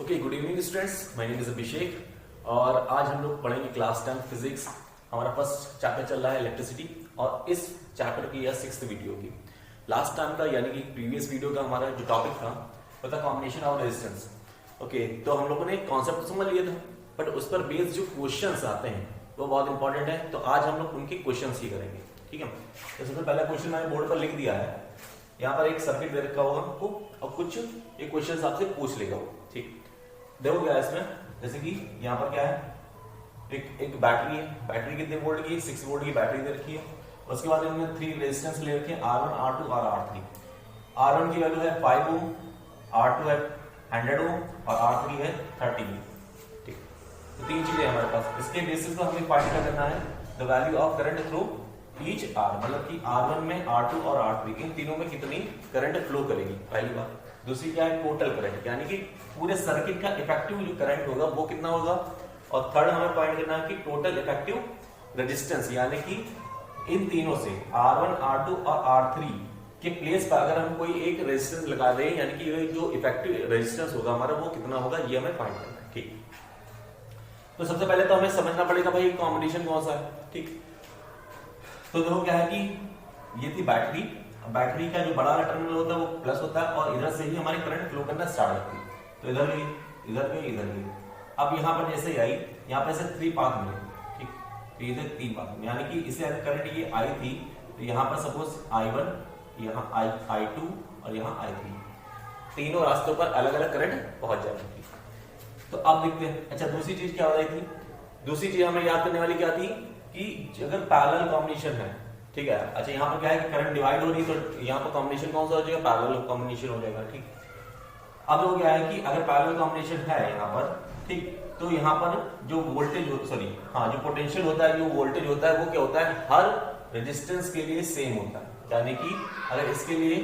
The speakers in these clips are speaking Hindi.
Okay, good evening students, my name is Abhishek और आज हम लोग पढ़ेंगे क्लास 10 फिजिक्स। हमारा फर्स्ट चैप्टर चल रहा है इलेक्ट्रिसिटी और इस चैप्टर की यह 6th वीडियो की। लास्ट टाइम का यानी कि प्रीवियस वीडियो का हमारा जो टॉपिक था वो था कॉम्बिनेशन ऑफ रेजिस्टेंस। ओके, तो हम लोगों ने कॉन्सेप्ट समझ लिया था, बट उस पर बेस्ड जो क्वेश्चंस आते हैं वो बहुत इंपॉर्टेंट है। तो आज हम लोग उनके क्वेश्चंस ही करेंगे, ठीक है। तो सबसे पहला क्वेश्चन मैंने बोर्ड पर लिख दिया है। यहाँ पर एक सर्किट दे रखा होगा आपको और कुछ ये क्वेश्चंस आपसे पूछ लेगा वो, ठीक। देखो क्या है इसमें, जैसे कि यहाँ पर क्या है, एक बैटरी है। बैटरी कितने वोल्ट की? 6 वोल्ट की बैटरी दे रखी है। उसके बाद इनमें 3 रेजिस्टेंस ले रखे हैं, R1, R2 और R3। R1 की वैल्यू है 5 ओम, R2 है 100 ओम और R3 है 30 ओम, ठीक। तो 3 चीजें हमारे पास। इसके बेसिस पर हमें फाइंड करना है the value of current through each R, मतलब कि R1 में, R2 और R3 इन तीनों में कितनी करंट फ्लो करेगी, पहली बात। दूसरी क्या है, टोटल करंट, यानी कि पूरे सर्किट का इफेक्टिव जो करंट होगा वो कितना होगा। और थर्ड हमें फाइंड करना है कि टोटल इफेक्टिव रेजिस्टेंस, यानी कि इन तीनों से R1, R2 और R3 के प्लेस पर अगर हम कोई एक रेजिस्टेंस लगा दें, यानी कि जो इफेक्टिव रेजिस्टेंस होगा हमारा वो कितना होगा, ये हमें फाइंड करना है, ठीक। तो सबसे पहले तो हमें समझना पड़ेगा भाई कॉम्बिनेशन कौन सा है, ठीक। तो देखो क्या है कि ये थी बैटरी। बैटरी का जो बड़ा वाला टर्मिनल होता है वो प्लस होता है और इधर से ही हमारी करंट फ्लो करना स्टार्ट होती है। तो इधर गई, इधर गई, इधर गई। अब यहाँ पर जैसे ही आई, यहाँ पे ऐसे 3 पाथ मिले, ठीक। तो इधर 3 पाथ, यानी कि इसे अगर करंट ये आई थी तो यहाँ पर सपोज I1, यहाँ I2 और यहाँ I3, तीनों रास्तों पर अलग अलग करंट पहुंच जाएगी। तो अब देखते हैं। अच्छा, दूसरी चीज क्या हो रही थी? दूसरी चीज हमें याद करने वाली क्या थी कि अगर पैरेलल कॉम्बिनेशन है, ठीक है। अच्छा, यहाँ पर क्या है कि करंट डिवाइड हो रही है, तो यहाँ पर कॉम्बिनेशन कौन सा हो जाएगा, पैरेलल कॉम्बिनेशन हो जाएगा, ठीक। अब वो क्या है कि अगर पैरेलल कॉम्बिनेशन है यहाँ पर, ठीक, तो यहाँ पर जो वोल्टेज जो पोटेंशियल होता है, जो वोल्टेज होता है वो क्या होता है, हर रेजिस्टेंस के लिए सेम होता है। यानी कि अगर इसके लिए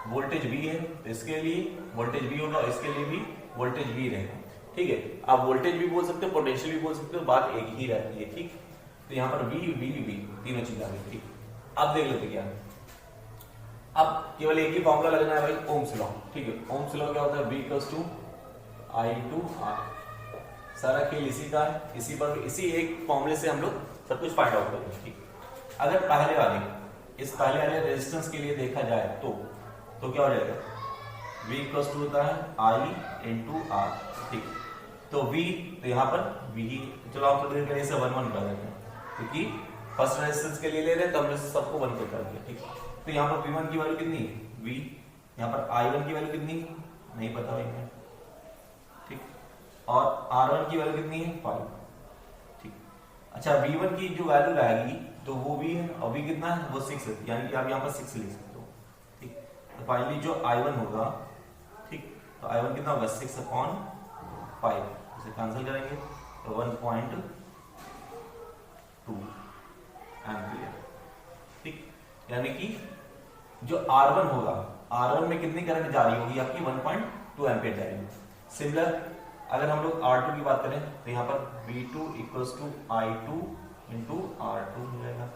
वोल्टेज V है तो इसके लिए वोल्टेज V होगा, इसके लिए भी वोल्टेज V रहेगा, ठीक है। आप वोल्टेज भी बोल सकते हो, पोटेंशियल भी बोल सकते हो, बात एक ही रहती है, ठीक। तो यहाँ पर V, V, V तीनों चीजें आ गई, ठीक। अब देख लेते क्या, अब केवल एक ही फॉर्मूला लगना है भाई, ओम्स लॉ, ठीक है। ओम्स लॉ क्या होता है, V = I2R। सारा खेल इसी का है, इसी एक फॉर्मूले से हम लोग सब कुछ फाइंड आउट करेंगे, ठीक। अगर इस पहले वाले रेजिस्टेंस के लिए देखा जाए तो क्या हो जाएगा, V = होता है I × R, ठीक। तो V, तो यहाँ पर V, चलो आप तो इसे 1 कर देते हैं क्योंकि फर्स्ट रेजिस्टेंस के लिए ले रहे हैं तो हमने सबको 1 कर दिया, ठीक। तो यहाँ पर V1 की वैल्यू कितनी है, V। यहाँ पर I1 की वैल्यू कितनी है, नहीं पता भाई, ठीक। और R1 की वैल्यू कितनी है, 5, ठीक। अच्छा, V1 की जो वैल्यू आएगी तो वो V है और V कितना है, वो 6 है, यानी कि आप यहाँ पर 6 लिख सकते हो, ठीक। तो फाइनली जो I1 होगा, ठीक, तो I1 कितना होगा, 6/5। इसे कैंसिल करेंगे तो 1.2 एम्पियर, ठीक। यानी कि जो R1 होगा, R1 में कितनी करंट जा रही होगी आपकी, 1.2 एम्पियर जाएगी। सिमिलर अगर हम लोग R2 की बात करें तो यहाँ पर V2 = I2 × R2 हो जाएगा।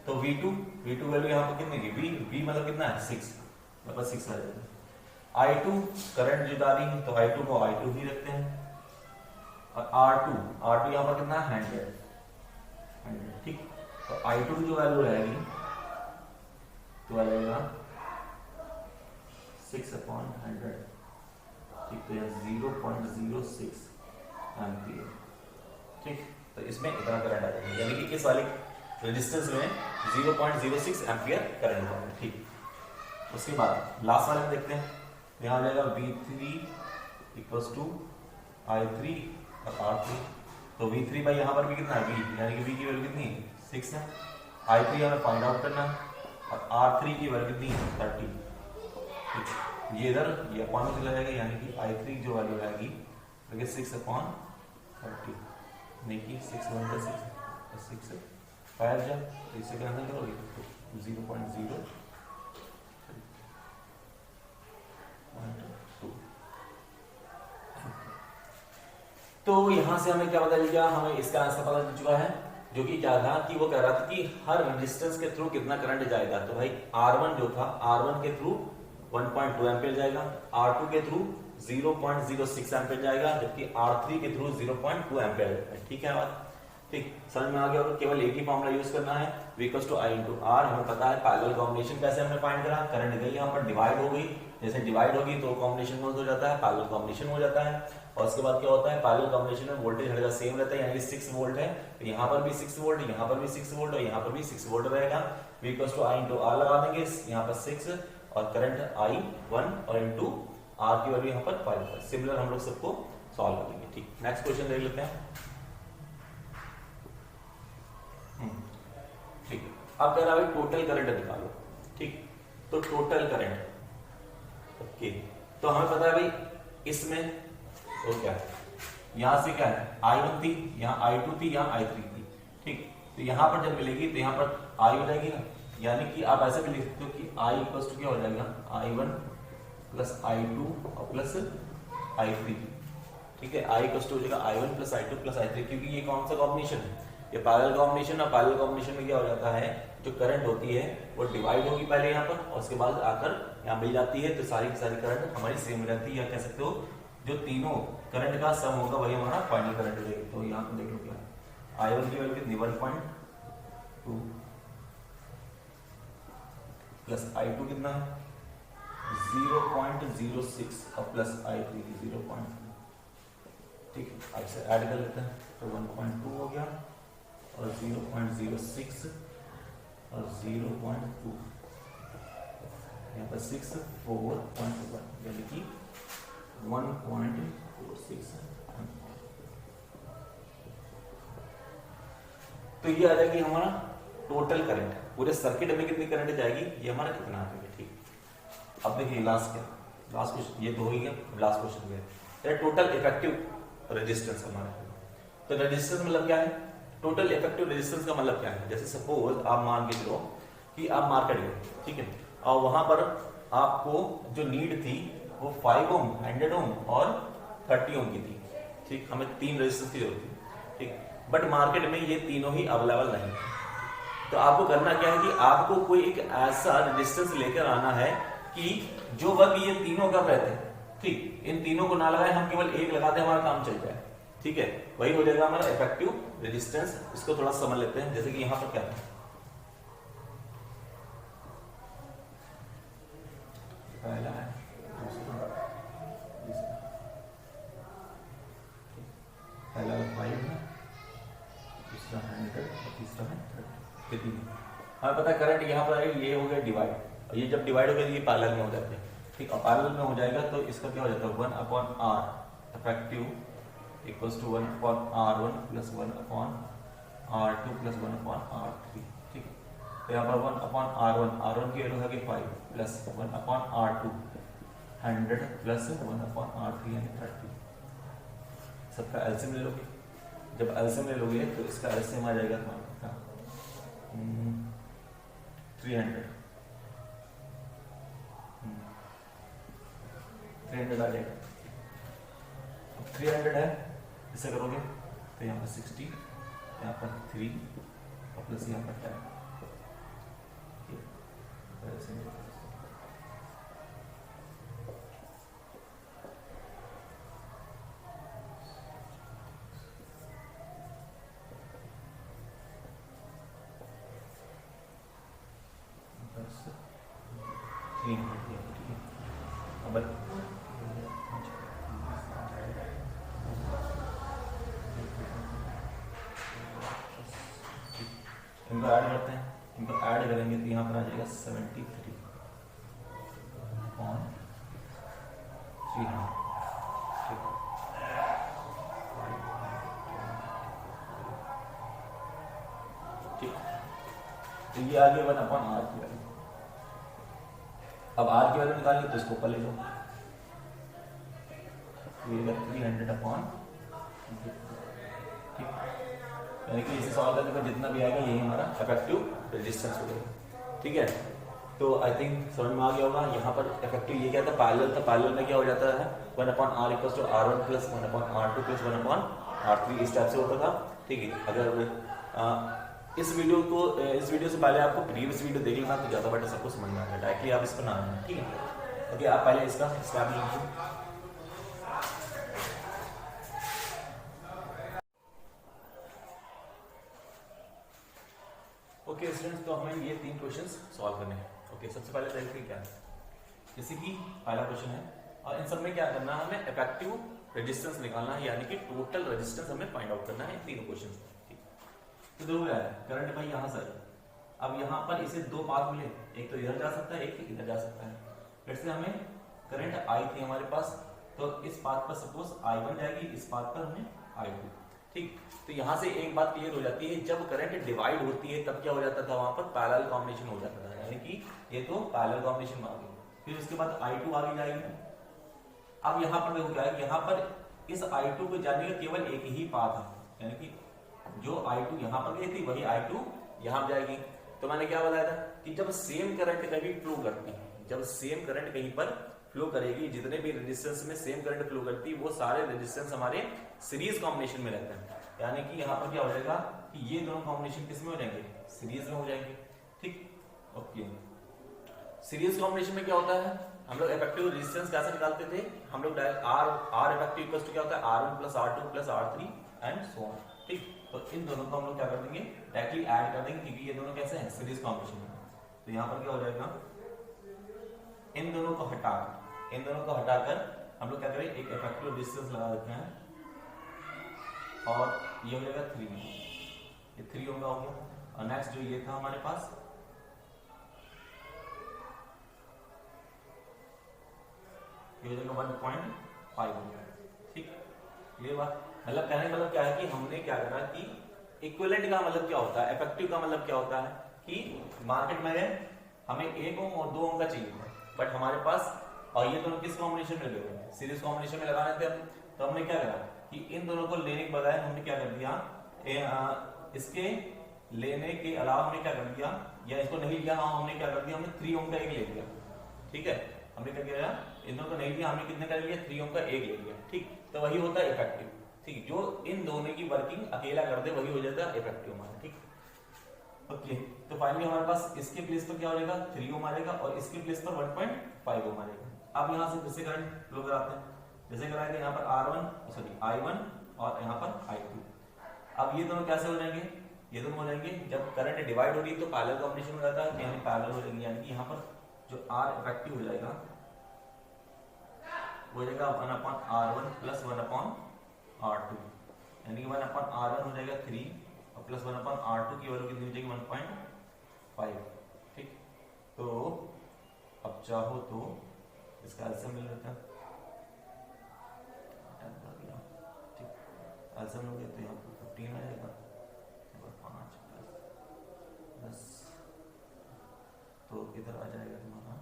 तो V2 वैल्यू यहाँ पर कितनी की, V मतलब कितना है, 6, मतलब 6 आ जाएगा। I2 करंट जो जा रही है तो I2 को I2 ही रखते हैं और R2 यहाँ पर कितना है, 100, ठीक। तो I2 की जो वैल्यू रहेगी तो आ जाएगा 6/100, ठीक। तो यह 0.06 एम्पियर, ठीक। तो इसमें इतना करंट आ जाएगा, यानी कि इस वाले रेजिस्टेंस में 0.06 एम्पियर करंट होगा, ठीक। उसके बाद लास्ट वाले में देखते हैं, यहाँ आ जाएगा V3 = I3 और R3। तो V3 भाई यहाँ पर भी कितना है, V, यानी कि V की वैल्यू कितनी है, 6 है। I3 हमें फाइंड आउट करना है और R3 की वैल्यू कितनी है, 30, ठीक। ये इधर ये अपॉन में चला जाएगा, यानी कि I3 जो वैल्यू आएगी तो 6/30, नहीं कि 6 × 6 5 जब तो इससे कैंसिल करोगे तो 0.02। तो यहां से हमें क्या पता चल गया, हमें इसका आंसर पता चल चुका है, जो कि क्या था कि वो कह रहा था कि हर रेजिस्टेंस के थ्रू कितना करंट जाएगा। तो भाई R1 जो था, R1 के थ्रू 1.2 एम्पियर जाएगा, R2 के थ्रू 0.06 एम्पियर जाएगा, जबकि R3 के थ्रू 0.2 एम्पियर जाएगा। ठीक है बात, ठीक समझ में आ गया होगा। केवल एक ही फॉर्मूला यूज करना है, V = I × R। हमें पता है पैरेलल कॉम्बिनेशन कैसे हमने फाइंड करा, करंट गई यहाँ पर डिवाइड हो गई, जैसे डिवाइड होगी तो कॉम्बिनेशन हो जाता है, पैरेलल कॉम्बिनेशन हो जाता है। और उसके बाद क्या होता है, पैरेलल कॉम्बिनेशन में वोल्टेज हर जगह सेम रहता है, यानी 6 वोल्ट है, तो यहाँ पर भी 6 वोल्ट, यहाँ पर भी 6 वोल्ट और यहाँ पर भी 6 वोल्ट रहेगा। V = I × R लगा देंगे, यहाँ पर 6 और करंट I1 और इंटू R की वैल्यू यहाँ पर 5। सिमिलर हम लोग सबको सॉल्व करेंगे। ठीक, नेक्स्ट क्वेश्चन देख लेते हैं। ठीक, अब कह रहा है टोटल करंट निकालो। ठीक, तो टोटल करंट, ओके, तो हमें पता है भाई इसमें तो क्या है, यहां से क्या है, I1 थी, यहाँ I2 थी, यहाँ I3 थी। ठीक, तो यहां पर जब मिलेगी तो यहाँ पर I हो जाएगी ना, यानी कि आप ऐसे भी लिख सकते हो कि I = क्या हो जाएगा, I1 + I2 और प्लस I3। ठीक है, I = हो जाएगा I1 + I2 + I3, क्योंकि ये कौन सा कॉम्बिनेशन है, ये पैरेलल कॉम्बिनेशन। और पैरेलल कॉम्बिनेशन में क्या हो जाता है, जो करंट होती है वो डिवाइड होगी पहले यहाँ पर और उसके बाद आकर यहाँ मिल जाती है, तो सारी की सारी करंट हमारी सेम रहती है, या कह सकते हो जो तीनों करंट का सम होगा वही हमारा फाइनल करंट रहेगी। तो यहाँ पर देख लो क्या I1 की वैल्यू कितनी 1.2 प्लस I2 कितना है 0.06 और प्लस I3 0.2। ठीक है, अब से ऐड कर लेते हैं, तो 1.2 हो गया और 0.06 और 0.2, यहाँ पर 6 4.1 यानी कि 1.46। तो ये आ जाएगी हमारा टोटल करंट, पूरे सर्किट में कितनी करंट जाएगी, ये हमारा कितना आ जाएगा। ठीक, अब देखिए लास्ट क्वेश्चन, ये तो हो ही गया, लास्ट क्वेश्चन गया टोटल इफेक्टिव रेजिस्टेंस हमारा। तो रेजिस्टेंस मतलब क्या है, टोटल इफेक्टिव रेजिस्टेंस का मतलब क्या है, जैसे सपोज आप मान के चलो कि आप मार्केट गए, ठीक है, और वहां पर आपको जो नीड थी वो 5 ओम, 100 ओम और 30 ओम की थी। ठीक, हमें 3 रेजिस्टेंस की जरूरत थी। ठीक, बट मार्केट में ये तीनों ही अवेलेबल नहीं, तो आपको करना क्या है कि आपको कोई एक ऐसा रेजिस्टेंस लेकर आना है कि जो वर्क ये तीनों कर रहे थे, ठीक, इन तीनों को ना लगाए, हम केवल एक लगाते हैं, हमारा काम चल जाए। ठीक है, वही हो जाएगा हमारा इफेक्टिव रेजिस्टेंस। इसको थोड़ा समझ लेते हैं, जैसे कि यहां पर क्या है, पहला है, पहला 5 है, दूसरा 100 और तीसरा है 30। हमें पता है करंट यहाँ पर है, ये हो गया डिवाइड, और ये जब डिवाइड हो गया ये पैरेलल में हो जाते हैं। ठीक, और पैरेलल में हो जाएगा तो इसका क्या हो जाता है 1/R effective = 1/R1 + 1/R2 + 1/R3। ठीक, तो यहाँ पर 1/R1 की वैल्यू है 5 प्लस 1/R2 100 प्लस 1/R3 यानी 30। सबका एलसीएम ले लोगे, जब एलसीएम ले लोगे तो इसका एलसीएम आ जाएगा तुम्हारा 300 आ जाएगा। 300 है, इसे करोगे तो यहाँ पर 60, यहाँ पर 3 और प्लस यहाँ पर 10। इनको ऐड करते हैं, इनको ऐड करेंगे तो यहाँ पर आ जाएगा 73/300। ठीक, तो ये आ गया 1/R की वैल्यू। अब R की वैल्यू निकालनी तो इसको ऊपर ले लो, ये 300/, ठीक, यानी कि इसे सॉल्व करने पर जितना भी आएगा यही हमारा इफेक्टिव रेजिस्टेंस हो जाएगा। ठीक है, तो आई थिंक समझ में आ गया होगा। यहाँ पर इफेक्टिव ये क्या था, पैरेलल था, पैरेलल में क्या हो जाता है 1/R = R1 + 1/R2 + 1/R3 इस टाइप से होता था। ठीक है, अगर इस वीडियो से पहले आपको प्रीवियस वीडियो देख लेना तो ज्यादा बेटर सबको समझ में आ जाए, डायरेक्टली आप इस पर ना आना। ठीक है, ओके, आप पहले इसका स्टेप लीजिए। ओके स्टूडेंट्स, तो हमें ये 3 क्वेश्चंस सॉल्व करने हैं। ओके, सबसे पहले देखते हैं क्या है। जैसे कि पहला क्वेश्चन है और इन सब में क्या करना है, हमें इफेक्टिव रेजिस्टेंस निकालना है, यानी कि टोटल रेजिस्टेंस हमें फाइंड आउट करना है तीनों क्वेश्चंस में। ठीक, तो देखो क्या है, करंट भाई यहाँ से, अब यहाँ पर इसे 2 पाथ मिले, एक तो इधर जा सकता है, एक इधर जा सकता है। फिर से हमें करंट आई थी हमारे पास, तो इस पाथ पर सपोज I1 जाएगी, इस पाथ पर हमें I2। ठीक, तो यहाँ से एक बात क्लियर हो जाती है, जब करंट डिवाइड होती है तब क्या हो जाता था, वहां पर पैरेलल कॉम्बिनेशन हो जाता था, यानी कि ये तो पैरेलल कॉम्बिनेशन मान लो। फिर उसके बाद I2 आगे जाएगी। अब यहाँ पर देखो क्या है, यहाँ पर इस I2 को जाने का केवल एक ही पाथ है, यानी कि जो I2 यहाँ पर गई थी वही I2 यहाँ जाएगी। तो मैंने क्या बताया था कि जब सेम करंट कभी फ्लो करती है, जब सेम करंट कहीं पर फ्लो करेगी, जितने भी रेजिस्टेंस में सेम करंट फ्लो करती है वो सारे रेजिस्टेंस हमारे सीरीज कॉम्बिनेशन में रहते हैं। यानी कि यहाँ पर क्या हो जाएगा कि ये दोनों कॉम्बिनेशन किस में हो जाएंगे, सीरीज में हो जाएंगे। ठीक, ओके। सीरीज कॉम्बिनेशन में क्या होता है, हम लोग इफेक्टिव रेजिस्टेंस कैसे निकालते थे, हम लोग आर इफेक्टिव इक्वल टू क्या होता है, R1 plus R2 plus R3 and so on. ठीक, तो इन दोनों को हम लोग क्या कर देंगे, डायरेक्टली ऐड कर देंगे, क्योंकि ये दोनों कैसे हैं, सीरीज कॉम्बिनेशन में। तो यहाँ पर क्या हो जाएगा, इन दोनों को हटाकर हम लोग क्या करें, एक इफेक्टिव रेजिस्टेंस लगा देते हैं और ये हो जाएगा 3 ओम, ये 3 ओम का हो गया। और नेक्स्ट जो ये था हमारे पास, ये हो जाएगा 1.5 ओम। ठीक, ये बात मतलब कहने का मतलब क्या है कि हमने क्या करा कि इक्विवेलेंट का मतलब क्या होता है, इफेक्टिव का मतलब क्या होता है कि मार्केट में हमें 1 ओम और 2 ओम का चाहिए, बट हमारे पास, और ये दोनों किस कॉम्बिनेशन में लगे हुए, सीरीज कॉम्बिनेशन में लगाने थे हम। तो हमने क्या करा कि इन दोनों को लेने के बजाय हमने क्या कर दिया, इसके लेने के अलावा हमने क्या कर दिया, या इसको नहीं लिया, हाँ हमने क्या कर दिया, हमने 3 ओम का एक ले लिया। ठीक है, हमने क्या किया, इन दोनों को नहीं लिया, हमने कितने का लिया, 3 ओम का एक ले लिया। ठीक, तो वही होता है इफेक्टिव। ठीक, जो इन दोनों की वर्किंग अकेला कर दे वही हो जाता है इफेक्टिव हमारा। ठीक, ओके। तो फाइनली हमारे पास इसके प्लेस पर क्या हो जाएगा, 3 ओम आ जाएगा और इसके प्लेस पर 1.5 ओम आ जाएगा। अब यहाँ से फिर से करंट फ्लो कराते हैं, जैसे कराएंगे यहाँ पर I1 और यहाँ पर I2। अब ये दोनों कैसे हो जाएंगे, ये दोनों हो जाएंगे जब करंट डिवाइड हो रही है तो पैरेलल कॉम्बिनेशन हो जाता है, यानी पैरेलल हो जाएंगे, यानी कि यहाँ पर जो R इफेक्टिव हो जाएगा वो हो जाएगा 1/R1 प्लस 1/R2, यानी कि 1/R1 हो जाएगा 3 और प्लस 1/R2 की वैल्यू कितनी हो जाएगी 1.5। ठीक, तो अब चाहो तो इसका एलसीएम मिल लेता है, ठीक, एलसीएम लोगे तो यहाँ पर 15 आ जाएगा, 5 प्लस 10, तो इधर आ जाएगा तुम्हारा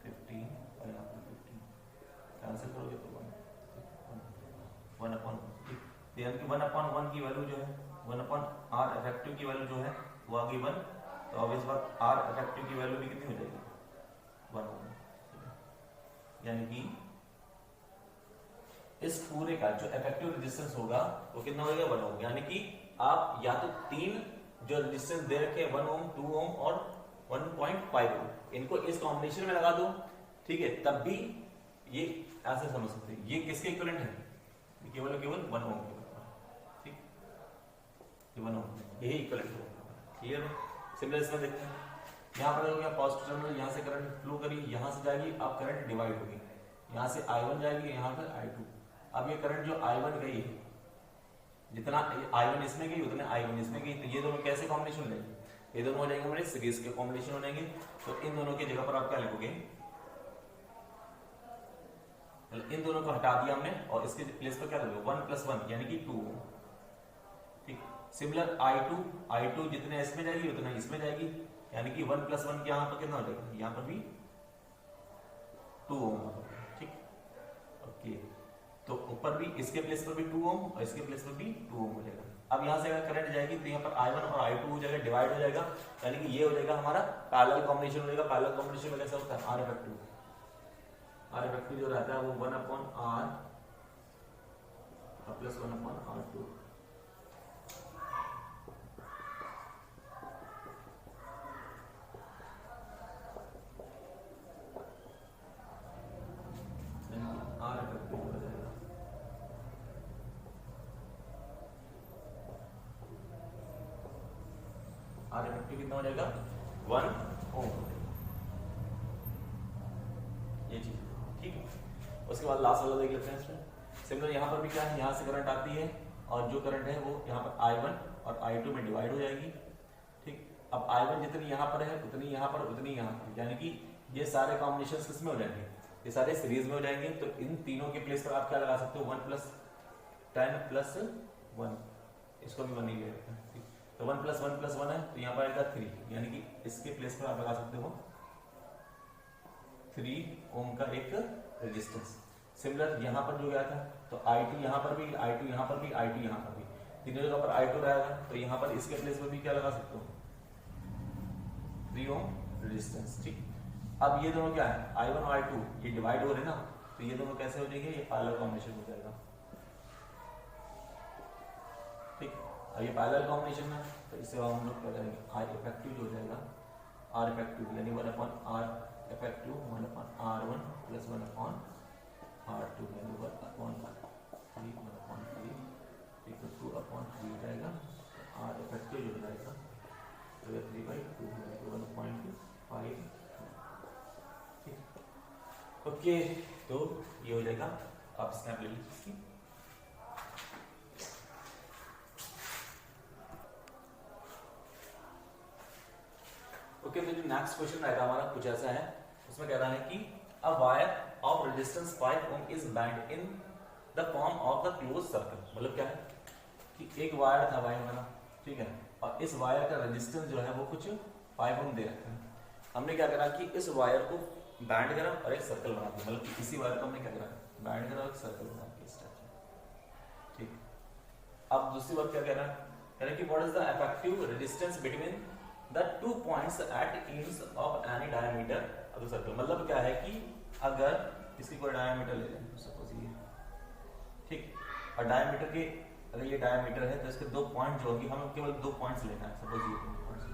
15 और यहाँ पर 15, कैंसिल करोगे तो 1/1। यानी कि 1/1 की वैल्यू जो है, 1/R इफेक्टिव की वैल्यू जो है वो आ गई 1, तो ऑब्वियस बात R इफेक्टिव की वैल्यू भी कितनी हो जाएगी, 1 ओम। यानी कि इस पूरे का जो इफेक्टिव रेजिस्टेंस होगा वो कितना होगा, 1 ओम। यानी कि आप या तो 3 जो रेजिस्टेंस दे रखे 1 ओम, 2 ओम और 1.5 ओम, इनको इस कॉम्बिनेशन में लगा दो। ठीक है, तब भी ये ऐसे समझ सकते हैं, ये किसके इक्विवेलेंट है, केवल 1 ओम के। ठीक, 1 ओम यही इक्विवेलेंट होगा। क्लियर है, सिंपल इसमें देखते हैं। यहाँ पर हो गया पॉजिटिव टर्मिनल, यहाँ से करंट फ्लो करी, यहाँ से जाएगी, अब करंट डिवाइड होगी, यहाँ से I1 जाएगी, यहाँ पर I2। अब ये करंट जो I1 गई है, जितना I1 इसमें गई उतने I1 इसमें गई, तो ये दोनों कैसे कॉम्बिनेशन हो जाएंगे, ये दोनों हो जाएंगे हमारे सीरीज के कॉम्बिनेशन हो जाएंगे। तो इन दोनों की जगह पर आप क्या लिखोगे, इन दोनों को हटा दिया हमने और इसके प्लेस पर क्या लिखोगे, 1 + 1 यानी कि 2 ओम। ठीक, सिमिलर I2 जितने इसमें जाएगी उतने इसमें जाएगी, यानी कि 1 + 1 यहाँ पर कितना हो जाएगा, यहाँ पर भी 2 ओम। ठीक, ओके। तो ऊपर भी इसके प्लेस पर भी 2 ओम और इसके प्लेस पर भी 2 ओम हो जाएगा। अब यहाँ से अगर करंट जाएगी तो यहाँ पर I1 और I2 हो जाएगा, डिवाइड हो जाएगा, यानी कि ये हो जाएगा हमारा पैरेलल कॉम्बिनेशन हो जाएगा। पैरेलल कॉम्बिनेशन में कैसा होता है, R इफेक्टिव जो रहता है वो 1/R plus 1/R2। R effective हो जाएगा इफेक्टिव कितना हो जाएगा 1 ओम, ये चीज ठीक है। उसके बाद लास्ट वाला देख लेते हैं इसमें। सिमिलर यहाँ पर भी क्या है, यहाँ से करंट आती है और जो करंट है वो यहाँ पर I1 और I2 में डिवाइड हो जाएगी। ठीक, अब I1 जितनी यहाँ पर है उतनी यहाँ पर उतनी यहाँ पर, यानी कि ये सारे कॉम्बिनेशन किस में हो जाएंगे, ये सारे सीरीज में हो जाएंगे। तो इन तीनों के प्लेस पर आप क्या लगा सकते हो 1 + 10 + 1, इसको भी 1 ही ले लेते हैं। तो 1 + 1 + 1 है तो यहाँ पर आएगा 3, यानी कि इसके प्लेस पर आप लगा सकते हो 3 ओम का एक रेजिस्टेंस। सिमिलर यहाँ पर जो गया था तो I2 यहाँ पर भी, I2 यहाँ पर भी, I2 यहाँ पर भी, तीनों जगह पर I2 रहेगा तो यहाँ पर इसके प्लेस पर भी क्या लगा सकते हो 3 ओम रेजिस्टेंस। ठीक, अब ये दोनों क्या है I1 और I2 ये डिवाइड हो रहे ना, तो ये दोनों कैसे हो जाएंगे, ये पैरेलल कॉम्बिनेशन हो जाएगा। ठीक, अब ये पैरेलल कॉम्बिनेशन है तो इससे हम लोग क्या करेंगे, R इफेक्टिव जो हो जाएगा, R इफेक्टिव यानी 1/R इफेक्टिव 1/R1 + 1/R2 यानी 1/3 2/3 हो जाएगा। R इफेक्टिव जो हो जाएगा तो 3/2 1.5। ओके, तो ये हो जाएगा, आप स्नैप ले लीजिए इसकी। ओके, तो जो नेक्स्ट क्वेश्चन रहेगा हमारा कुछ ऐसा है, उसमें कह रहा है कि a wire of resistance 5 ohm is bend in the form of the close circle. मतलब क्या है कि एक वायर था भाई हमारा, ठीक है, और इस वायर का रेजिस्टेंस जो है वो कुछ 5 ओम दे रखा है। हमने क्या करा कि इस वायर को बैंड करा और एक सर्कल बना दिया, मतलब इसी वायर को हमने क्या करा बैंड करा और एक सर्कल बना दिया इस टाइप से। ठीक, अब दूसरी बात क्या कह रहा है, कह रहा है कि what is the effective resistance between the 2 points at ends of any diameter of the circle. मतलब क्या है कि अगर इसकी कोई डायमीटर ले लें सपोज ये, ठीक, और डायमीटर के अगर ये डायमीटर है तो इसके 2 पॉइंट जो होंगे, हमें केवल 2 पॉइंट्स लेना है, सपोज ये 2 पॉइंट्स।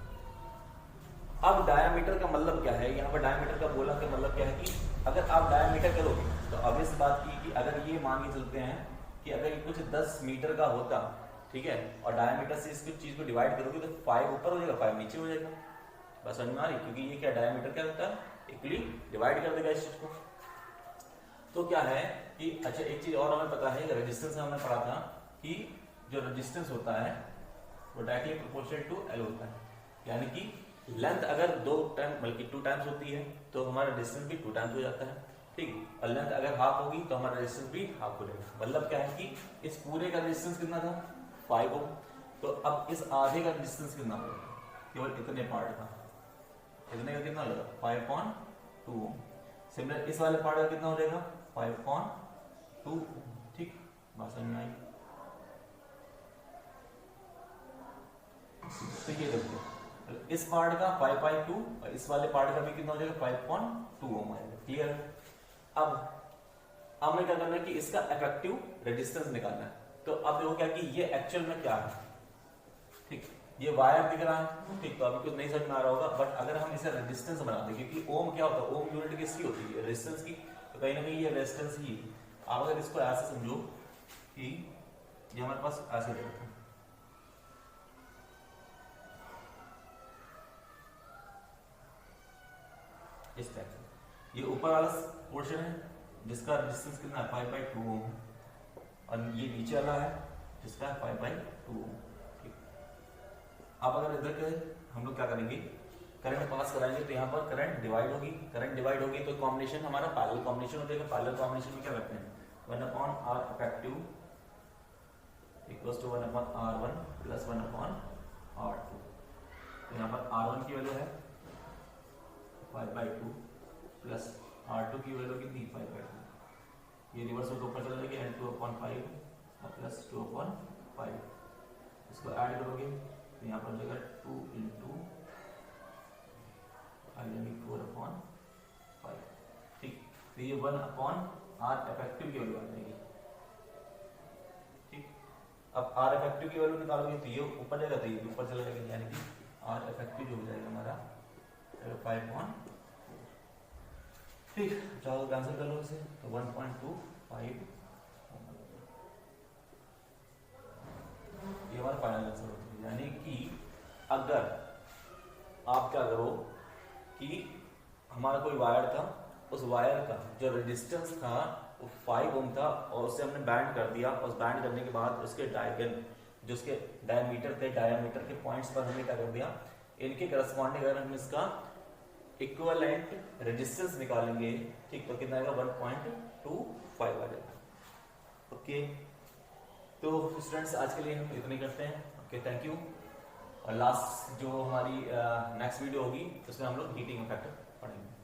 अब डायमीटर का मतलब क्या है, यहाँ पर डायमीटर का बोला का मतलब क्या है कि अगर आप डायमीटर करोगे तो ऑब्वियस बात की कि अगर ये मान के चलते हैं कि अगर ये कुछ 10 मीटर का होता, ठीक है, और डायमीटर से इसकी चीज को डिवाइड करोगे तो 5 ऊपर हो जाएगा 5 नीचे हो जाएगा। बस समझ में आ रही, क्योंकि ये क्या डायमीटर क्या होता है, इक्वली डिवाइड कर देगा इस चीज को। तो क्या है कि अच्छा एक चीज और हमें पता है, रेजिस्टेंस में हमने पढ़ा था कि जो रेजिस्टेंस होता है वो डायरेक्टली प्रोपोर्शनल टू L होता है, यानी कि लेंथ अगर 2 टाइम बल्कि 2 टाइम्स होती है तो हमारा डिस्टेंस भी 2 टाइम्स हो जाता है। ठीक, और लेंथ अगर हाफ होगी तो हमारा रेजिस्टेंस भी हाफ हो जाएगा। मतलब क्या है कि इस पूरे का रेजिस्टेंस कितना था 5 ओम, तो अब इस आधे का रेजिस्टेंस कितना होगा, केवल इतने पार्ट का, इतने का कितना हो जाएगा 5.2 ओम। सिमिलर इस वाले पार्ट का कितना हो जाएगा 5.2 ओम। ठीक, बात समझ में आई। तो ये देखो इस पार्ट का 5.2 और इस वाले पार्ट का भी कितना हो जाएगा 5.2 ओम आएगा। क्लियर। अब हमें क्या करना है कि इसका इफेक्टिव रेजिस्टेंस निकालना है। तो अब देखो क्या कि ये एक्चुअल में क्या है, ठीक, ये वायर दिख रहा है, ठीक, तो अभी कुछ नहीं समझ में आ रहा होगा, बट अगर हम इसे रेजिस्टेंस बना दें, क्योंकि ओम क्या होता है, ओम यूनिट किसकी होती है रेजिस्टेंस की, तो कहीं ना कहीं ये रेजिस्टेंस ही है। आप अगर इसको ऐसे समझो कि ये हमारे पास ऐसे रहता है, इस टाइप से, ये ऊपर वाला पोर्शन है जिसका रेजिस्टेंस कितना है 5.2 ओम, और ये नीचे वाला है जिसका है 5.2 ओम। ठीक, अब अगर इधर के हम लोग क्या करेंगे, करंट पास कराएंगे तो यहाँ पर करंट डिवाइड होगी, करंट डिवाइड होगी तो कॉम्बिनेशन हमारा पैरेलल कॉम्बिनेशन हो जाएगा। पैरेलल कॉम्बिनेशन में क्या करते हैं 1/R effective equals to 1/R1 plus 1/R2। तो यहाँ पर R1 की वैल्यू है 5/2 प्लस R2 की वैल्यू कितनी 5/2, ये रिवर्स होकर ऊपर चला जाएगा एंड 2/5 और प्लस 2/5, इसको ऐड करोगे तो यहाँ पर जाएगा 2 × 5 यानी 4/5। ठीक, तो ये 1/R इफेक्टिव की वैल्यू आ जाएगी। ठीक, अब R इफेक्टिव की वैल्यू निकालोगे तो ये ऊपर जाएगा तो ये भी ऊपर चला जाएगा, यानी कि R इफेक्टिव जो हो जाएगा हमारा 5.4। ठीक, चलो कैंसिल कर लो इसे, तो 1.25 ये हमारा फाइनल आंसर होता है। यानी कि अगर आप क्या करो कि हमारा कोई वायर था, उस वायर का जो रेजिस्टेंस था वो 5 ओम था और उसे हमने बैंड कर दिया। और बैंड करने के बाद उसके डायगन जो उसके डायमीटर थे, डायमीटर के पॉइंट्स पर हमने क्या कर दिया, इनके करस्पॉन्डिंग अगर हम इसका इक्विवेलेंट रेजिस्टेंस निकालेंगे, ठीक, तो कितना आएगा 1.25 आ जाएगा। ओके, तो स्टूडेंट्स आज के लिए हम इतने करते हैं। Okay, thank you. और लास्ट जो हमारी नेक्स्ट वीडियो होगी उसमें हम लोग हीटिंग इफेक्ट पढ़ेंगे।